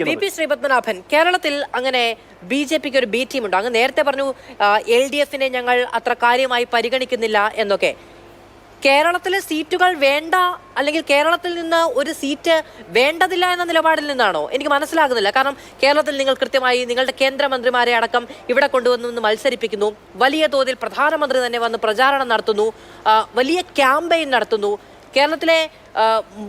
VP Sreepadmanabhan, കേരളത്തിൽ അങ്ങനെ ബി.ജെ.പിക്ക് ഒരു ബി ടീമുണ്ടോ? അങ്ങ് നേരത്തെ പറഞ്ഞു LDF-നെ ഞങ്ങൾ അത്ര കാര്യമായി പരിഗണിക്കുന്നില്ല എന്നൊക്കെ. കേരളത്തിലെ സീറ്റുകൾ വേണ്ട, അല്ലെങ്കിൽ കേരളത്തിൽ നിന്ന് ഒരു സീറ്റ് വേണ്ടതില്ല എന്ന നിലപാടിൽ നിന്നാണോ? എനിക്ക് മനസ്സിലാകുന്നില്ല. കാരണം കേരളത്തിൽ നിങ്ങൾ കൃത്യമായി നിങ്ങളുടെ കേന്ദ്രമന്ത്രിമാരെ അടക്കം ഇവിടെ കൊണ്ടുവന്ന് മത്സരിപ്പിക്കുന്നു, വലിയ തോതിൽ പ്രധാനമന്ത്രി തന്നെ വന്ന് പ്രചാരണം നടത്തുന്നു, വലിയ ക്യാമ്പയിൻ നടത്തുന്നു. കേരളത്തിലെ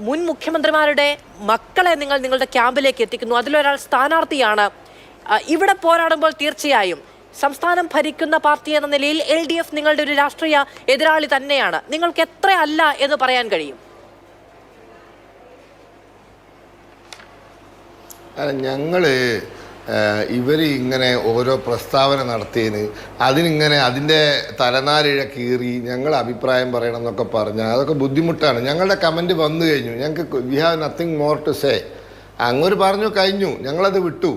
മുൻ മുഖ്യമന്ത്രിമാരുടെ മക്കളെ നിങ്ങൾ നിങ്ങളുടെ ക്യാമ്പിലേക്ക് എത്തിക്കുന്നു. അതിലൊരാൾ സ്ഥാനാർത്ഥിയാണ്. ഇവിടെ പോരാടുമ്പോൾ തീർച്ചയായും സംസ്ഥാനം ഭരിക്കുന്ന പാർട്ടി എന്ന നിലയിൽ LDF നിങ്ങളുടെ ഒരു രാഷ്ട്രീയ എതിരാളി തന്നെയാണ്. നിങ്ങൾക്ക് എത്ര അല്ല എന്ന് പറയാൻ കഴിയും? ഞങ്ങള് ഇവർ ഇങ്ങനെ ഓരോ പ്രസ്താവന നടത്തിയതിന് അതിൻ്റെ തലനാരിഴ കീറി ഞങ്ങൾ അഭിപ്രായം പറയണം എന്നൊക്കെ പറഞ്ഞാൽ അതൊക്കെ ബുദ്ധിമുട്ടാണ്. ഞങ്ങളുടെ കമൻറ്റ് വന്നു കഴിഞ്ഞു. ഞങ്ങൾക്ക് we have nothing more to say. അങ്ങോട്ട് പറഞ്ഞു കഴിഞ്ഞു, ഞങ്ങളത് വിട്ടു.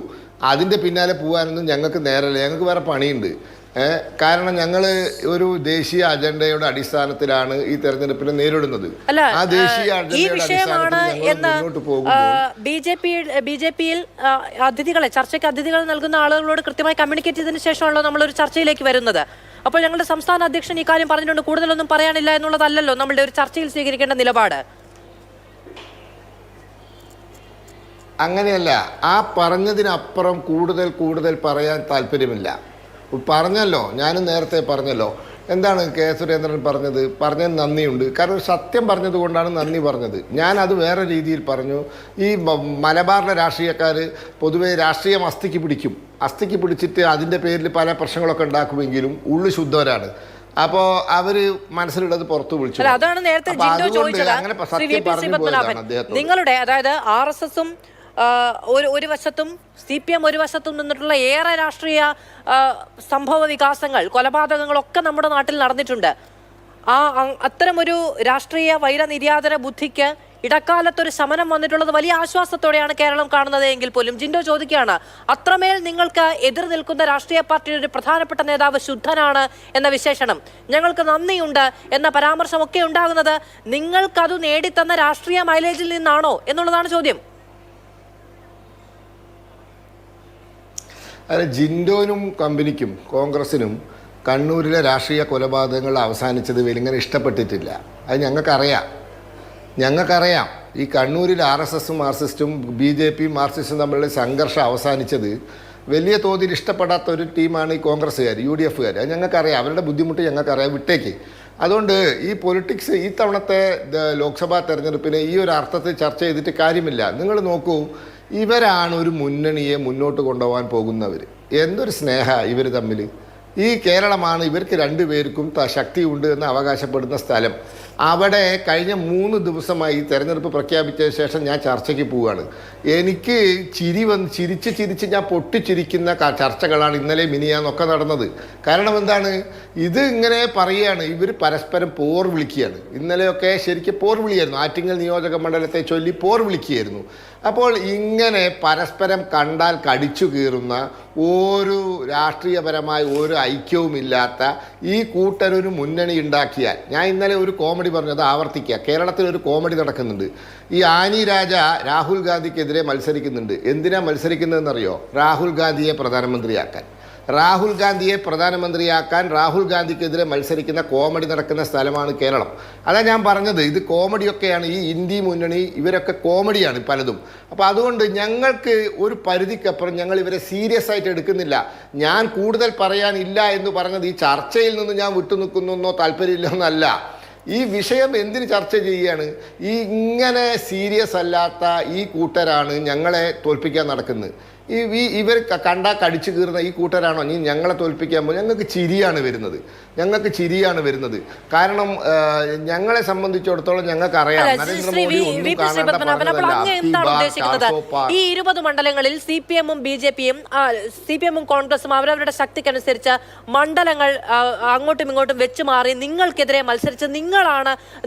അതിൻ്റെ പിന്നാലെ പോകാനൊന്നും ഞങ്ങൾക്ക് നേരമില്ല. ഞങ്ങൾക്ക് വേറെ പണിയുണ്ട്. കാരണം ഞങ്ങൾ ഒരു ദേശീയ അജണ്ടയുടെ അടിസ്ഥാനത്തിലാണ് ഈ തെരഞ്ഞെടുപ്പിനെ നേരിടുന്നത്. ആ ദേശീയ അജണ്ടയുടെ അടിസ്ഥാനത്തിൽ മുന്നോട്ട് പോകുമ്പോൾ ബി.ജെ.പിയിൽ ചർച്ചയ്ക്ക് അതിഥികൾ നൽകുന്ന ആളുകളോട് കൃത്യമായി കമ്മ്യൂണിക്കേറ്റ് ചെയ്തതിനു ശേഷമാണല്ലോ നമ്മളൊരു ചർച്ചയിലേക്ക് വരുന്നത്. അപ്പോൾ ഞങ്ങളുടെ സംസ്ഥാന അധ്യക്ഷൻ ഈ കാര്യം പറഞ്ഞിട്ടുണ്ട്, കൂടുതലൊന്നും പറയാനില്ല എന്നുള്ളതല്ലല്ലോ നമ്മളുടെ ഒരു ചർച്ചയിൽ സ്വീകരിക്കേണ്ട നിലപാട്. അങ്ങനെയല്ല, ആ പറഞ്ഞതിനപ്പുറം കൂടുതൽ പറയാൻ താല്പര്യമില്ല. പറഞ്ഞല്ലോ, ഞാനും നേരത്തെ പറഞ്ഞല്ലോ. എന്താണ് കെ സുരേന്ദ്രൻ പറഞ്ഞത് നന്ദിയുണ്ട്. കാരണം ഒരു സത്യം പറഞ്ഞതുകൊണ്ടാണ് നന്ദി പറഞ്ഞത്. ഞാനത് വേറെ രീതിയിൽ പറഞ്ഞു. ഈ മലബാറിലെ രാഷ്ട്രീയക്കാർ പൊതുവെ രാഷ്ട്രീയം അസ്ഥിക്ക് പിടിച്ചിട്ട് അതിൻ്റെ പേരിൽ പല പ്രശ്നങ്ങളൊക്കെ ഉണ്ടാക്കുമെങ്കിലും ഉള്ളു ശുദ്ധവരാണ്. അപ്പോൾ അവര് മനസ്സിലുള്ളത് പുറത്തു വിളിച്ചു. അതാണ് നേരത്തെ അങ്ങനെ സത്യം പറഞ്ഞു പോയതാണ് അദ്ദേഹം. നിങ്ങളുടെ, അതായത് RSSഉം ഒരു വശത്തും CPM ഒരു വശത്തും നിന്നിട്ടുള്ള ഏറെ രാഷ്ട്രീയ സംഭവ വികാസങ്ങൾ, കൊലപാതകങ്ങളൊക്കെ നമ്മുടെ നാട്ടിൽ നടന്നിട്ടുണ്ട്. അത്തരമൊരു രാഷ്ട്രീയ വൈരനിര്യാതന ബുദ്ധിക്ക് ഇടക്കാലത്തൊരു ശമനം വന്നിട്ടുള്ളത് വലിയ ആശ്വാസത്തോടെയാണ് കേരളം കാണുന്നത് എങ്കിൽ പോലും ജിൻഡോ ചോദിക്കുകയാണ്, അത്രമേൽ നിങ്ങൾക്ക് എതിർ നിൽക്കുന്ന രാഷ്ട്രീയ പാർട്ടിയുടെ ഒരു പ്രധാനപ്പെട്ട നേതാവ് ശുദ്ധനാണ് എന്ന വിശേഷണം, ഞങ്ങൾക്ക് നന്ദിയുണ്ട് എന്ന പരാമർശമൊക്കെ ഉണ്ടാകുന്നത് നിങ്ങൾക്കത് നേടിത്തന്ന രാഷ്ട്രീയ മൈലേജിൽ നിന്നാണോ എന്നുള്ളതാണ് ചോദ്യം. അല്ല, ജിൻഡോനും കമ്പനിക്കും കോൺഗ്രസിനും കണ്ണൂരിലെ രാഷ്ട്രീയ കൊലപാതകങ്ങൾ അവസാനിച്ചത് വലിങ്ങനെ ഇഷ്ടപ്പെട്ടിട്ടില്ല. അത് ഞങ്ങൾക്കറിയാം. ഈ കണ്ണൂരിൽ RSSും മാർക്സിസ്റ്റും BJPയും മാർക്സിസ്റ്റും തമ്മിലുള്ള സംഘർഷം അവസാനിച്ചത് വലിയ തോതിൽ ഇഷ്ടപ്പെടാത്ത ഒരു ടീമാണ് ഈ കോൺഗ്രസ്സുകാർ, UDFകാർ. അത് ഞങ്ങൾക്കറിയാം. അവരുടെ ബുദ്ധിമുട്ട് ഞങ്ങൾക്കറിയാം. വിട്ടേക്ക്. അതുകൊണ്ട് ഈ പൊളിറ്റിക്സ് ഈ തവണത്തെ ലോക്സഭാ തെരഞ്ഞെടുപ്പിനെ ഈ ഒരു അർത്ഥത്തിൽ ചർച്ച ചെയ്തിട്ട് കാര്യമില്ല. നിങ്ങൾ നോക്കൂ, ഇവരാണ് ഒരു മുന്നണിയെ മുന്നോട്ട് കൊണ്ടുപോകാൻ പോകുന്നവർ. എന്തൊരു സ്നേഹ ഇവർ തമ്മിൽ. ഈ കേരളമാണ് ഇവർക്ക് രണ്ടുപേർക്കും ശക്തിയുണ്ട് എന്ന് അവകാശപ്പെടുന്ന സ്ഥലം. അവിടെ കഴിഞ്ഞ 3 ദിവസമായി തെരഞ്ഞെടുപ്പ് പ്രഖ്യാപിച്ച ശേഷം ഞാൻ ചർച്ചയ്ക്ക് പോവുകയാണ്. എനിക്ക് ചിരിച്ച് ഞാൻ പൊട്ടിച്ചിരിക്കുന്ന ചർച്ചകളാണ് ഇന്നലെ മിനിയാന്നൊക്കെ നടന്നത്. കാരണം എന്താണ്, ഇത് ഇങ്ങനെ പറയുകയാണ്, ഇവർ പരസ്പരം പോർ വിളിക്കുകയാണ്. ഇന്നലെയൊക്കെ ശരിക്കും പോർ വിളിയായിരുന്നു. ആറ്റിങ്ങൽ നിയോജക മണ്ഡലത്തെ ചൊല്ലി പോർ വിളിക്കുകയായിരുന്നു. അപ്പോൾ ഇങ്ങനെ പരസ്പരം കണ്ടാൽ കടിച്ചു കീറുന്ന, ഒരു രാഷ്ട്രീയപരമായ ഒരു ഐക്യവുമില്ലാത്ത ഈ കൂട്ടരൊരു മുന്നണി ഉണ്ടാക്കിയാൽ, ഞാൻ ഇന്നലെ ഒരു കോമഡി പറഞ്ഞത് ആവർത്തിക്കുക. കേരളത്തിൽ ഒരു കോമഡി നടക്കുന്നുണ്ട്. ഈ ആനി രാജ രാഹുൽ ഗാന്ധിക്കെതിരെ മത്സരിക്കുന്നുണ്ട്. എന്തിനാ മത്സരിക്കുന്നതെന്നറിയോ? രാഹുൽ ഗാന്ധിയെ പ്രധാനമന്ത്രിയാക്കാൻ രാഹുൽ ഗാന്ധിക്കെതിരെ മത്സരിക്കുന്ന കോമഡി നടക്കുന്ന സ്ഥലമാണ് കേരളം. അതാ ഞാൻ പറഞ്ഞത്, ഇത് കോമഡിയൊക്കെയാണ്. ഈ ഇന്ത്യ മുന്നണി ഇവരൊക്കെ കോമഡിയാണ് പലതും. അപ്പോൾ അതുകൊണ്ട് ഞങ്ങൾക്ക് ഒരു പരിധിക്കപ്പുറം ഞങ്ങൾ ഇവരെ സീരിയസ് ആയിട്ട് എടുക്കുന്നില്ല. ഞാൻ കൂടുതൽ പറയാനില്ല എന്ന് പറഞ്ഞത് ഈ ചർച്ചയിൽ നിന്ന് ഞാൻ വിട്ടുനിൽക്കുന്നോ താല്പര്യമില്ലെന്നല്ല. ഈ വിഷയം എന്തിന് ചർച്ച ചെയ്യുകയാണ്? ഇങ്ങനെ സീരിയസ് അല്ലാത്ത ഈ കൂട്ടരാണ് ഞങ്ങളെ തോൽപ്പിക്കാൻ നടക്കുന്നത്. ഇവർ കണ്ടാൽ കടിച്ചു കീറുന്ന ഈ കൂട്ടരാണോ ഇനി ഞങ്ങളെ തോൽപ്പിക്കാൻ പോകുന്നത്? ഞങ്ങൾക്ക് ചിരിയാണ് വരുന്നത്. കാരണം ഞങ്ങളെ സംബന്ധിച്ചിടത്തോളം ഞങ്ങൾക്കറിയാം, നരേന്ദ്രമോദി ഒന്നും ഈ 20 മണ്ഡലങ്ങളിൽ CPMഉം BJPയും കോൺഗ്രസും അവരവരുടെ ശക്തിക്കനുസരിച്ച് മണ്ഡലങ്ങൾ അങ്ങോട്ടും ഇങ്ങോട്ടും വെച്ച് മാറി നിങ്ങൾക്കെതിരെ മത്സരിച്ച്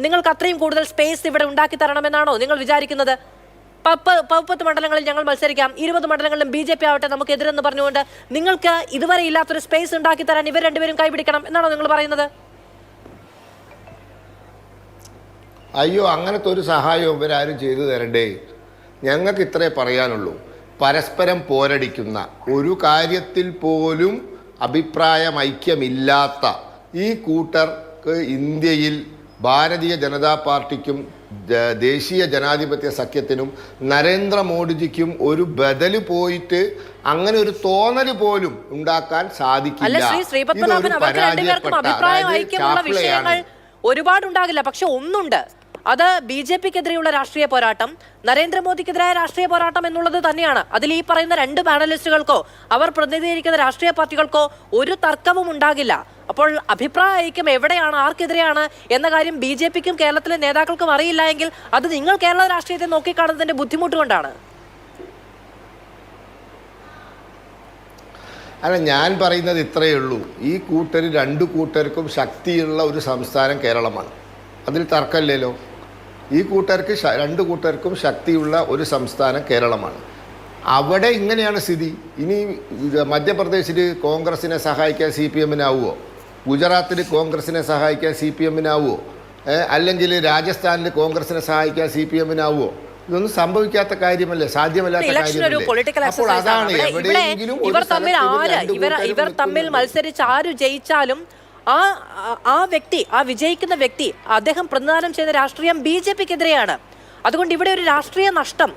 നിങ്ങൾക്ക് അത്രയും കൂടുതൽ സ്പേസ് ഇവിടെ ഉണ്ടാക്കി തരണമെന്നാണോ നിങ്ങൾ വിചാരിക്കുന്നത്? 10 മണ്ഡലങ്ങളിൽ ഞങ്ങൾ മത്സരിക്കാം, 20 മണ്ഡലങ്ങളിലും BJP ആവട്ടെ നമുക്കെതിരെന്ന് പറഞ്ഞുകൊണ്ട് നിങ്ങൾക്ക് ഇതുവരെ ഇല്ലാത്തൊരു സ്പേസ് ഉണ്ടാക്കി തരാൻ ഇവർ രണ്ടുപേരും കൈപിടിക്കണം എന്നാണോ നിങ്ങൾ പറയുന്നത്? അയ്യോ, അങ്ങനത്തെ ഒരു സഹായവും ഇവരാരും ചെയ്തു തരണ്ടേ. ഞങ്ങൾക്ക് ഇത്രേ പറയാനുള്ളൂ. പരസ്പരം പോരടിക്കുന്ന, ഒരു കാര്യത്തിൽ പോലും അഭിപ്രായം ഐക്യമില്ലാത്ത ഈ കൂട്ടർക്ക് ഇന്ത്യയിൽ ഭാരതീയ ജനതാ പാർട്ടിക്കും ദേശീയ ജനാധിപത്യ സഖ്യത്തിനും നരേന്ദ്രമോദിജിക്കും ഒരു ബദല് പോയിട്ട് അങ്ങനെ ഒരു തോന്നല് പോലും ഉണ്ടാക്കാൻ സാധിക്കില്ല. ഒരുപാടുണ്ടാകില്ല, പക്ഷെ ഒന്നുണ്ട്, അത് BJP-ക്കെതിരെയുള്ള രാഷ്ട്രീയ പോരാട്ടം, നരേന്ദ്രമോദിക്കെതിരായ രാഷ്ട്രീയ പോരാട്ടം എന്നുള്ളത് തന്നെയാണ്. അതിൽ ഈ പറയുന്ന രണ്ട് പാനലിസ്റ്റുകൾക്കോ അവർ പ്രതിനിധീകരിക്കുന്ന രാഷ്ട്രീയ പാർട്ടികൾക്കോ ഒരു തർക്കവും ഉണ്ടാകില്ല. അപ്പോൾ അഭിപ്രായ ഐക്യം എവിടെയാണ്, ആർക്കെതിരെയാണ് എന്ന കാര്യം BJP-ക്കും കേരളത്തിലെ നേതാക്കൾക്കും അറിയില്ല എങ്കിൽ അത് നിങ്ങൾ കേരള രാഷ്ട്രീയത്തെ നോക്കിക്കാണുന്നതിന്റെ ബുദ്ധിമുട്ട് കൊണ്ടാണ്. അല്ല, ഞാൻ പറയുന്നത് ഇത്രയേ ഉള്ളൂ. ഈ രണ്ട് കൂട്ടർക്കും ശക്തിയുള്ള ഒരു സംസ്ഥാനം കേരളമാണ്. അതിൽ തർക്കമില്ലല്ലോ. ഈ രണ്ട് കൂട്ടർക്കും ശക്തിയുള്ള ഒരു സംസ്ഥാനം കേരളമാണ്. അവിടെ ഇങ്ങനെയാണ് സ്ഥിതി. ഇനി മധ്യപ്രദേശിൽ കോൺഗ്രസിനെ സഹായിക്കാൻ CPM-നാവുമോ? ഗുജറാത്തിൽ കോൺഗ്രസിനെ സഹായിക്കാൻ CPM-നാവുമോ? അല്ലെങ്കിൽ രാജസ്ഥാനിൽ കോൺഗ്രസിനെ സഹായിക്കാൻ CPM-നാവുമോ? ഇതൊന്നും സംഭവിക്കാത്ത കാര്യമല്ലേ, സാധ്യമല്ലാത്ത കാര്യമല്ലേ. അപ്പോൾ അതാണ് എവിടെയെങ്കിലും ഇവർ തമ്മിൽ മത്സരിച്ച് ആര് ജയിച്ചാലും ആ വ്യക്തി, ആ വിജയിക്കുന്ന വ്യക്തി, അദ്ദേഹം പ്രതിദാനം ചെയ്യുന്ന രാഷ്ട്രീയം BJP-ക്കെതിരെയാണ്. അതുകൊണ്ട് ഇവിടെ ഒരു രാഷ്ട്രീയ നഷ്ടം,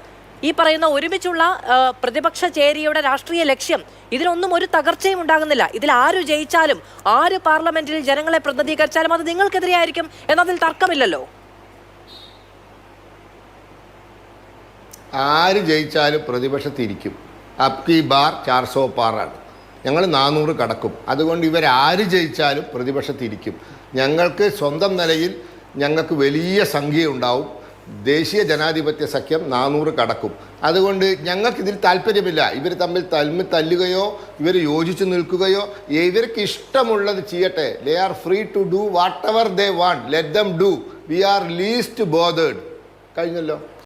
ഈ പറയുന്ന ഒരുമിച്ചുള്ള പ്രതിപക്ഷ ചേരിയുടെ രാഷ്ട്രീയ ലക്ഷ്യം, ഇതിനൊന്നും ഒരു തകർച്ചയും ഉണ്ടാകുന്നില്ല. ഇതിൽ ആര് ജയിച്ചാലും, ആര് പാർലമെന്റിൽ ജനങ്ങളെ പ്രതിനിധീകരിച്ചാലും അത് നിങ്ങൾക്കെതിരെയായിരിക്കും എന്നതിൽ തർക്കമില്ലല്ലോ. ആര് ജയിച്ചാലും പ്രതിപക്ഷത്തിരിക്കും. അബ്കി ബാർ 400 പാറാണ്. ഞങ്ങൾ 400 കടക്കും. അതുകൊണ്ട് ഇവരാര് ജയിച്ചാലും പ്രതിപക്ഷത്തിരിക്കും. ഞങ്ങൾക്ക് സ്വന്തം നിലയിൽ ഞങ്ങൾക്ക് വലിയ സംഖ്യ ഉണ്ടാവും. ദേശീയ ജനാധിപത്യ സഖ്യം 400 കടക്കും. അതുകൊണ്ട് ഞങ്ങൾക്കിതിൽ താല്പര്യമില്ല. ഇവർ തമ്മിൽ തല്ലുകയോ ഇവർ യോജിച്ച് നിൽക്കുകയോ, ഇവർക്ക് ഇഷ്ടമുള്ളത് ചെയ്യട്ടെ. They are free to do whatever they want. Let them do. We are least bothered. കഴിഞ്ഞല്ലോ.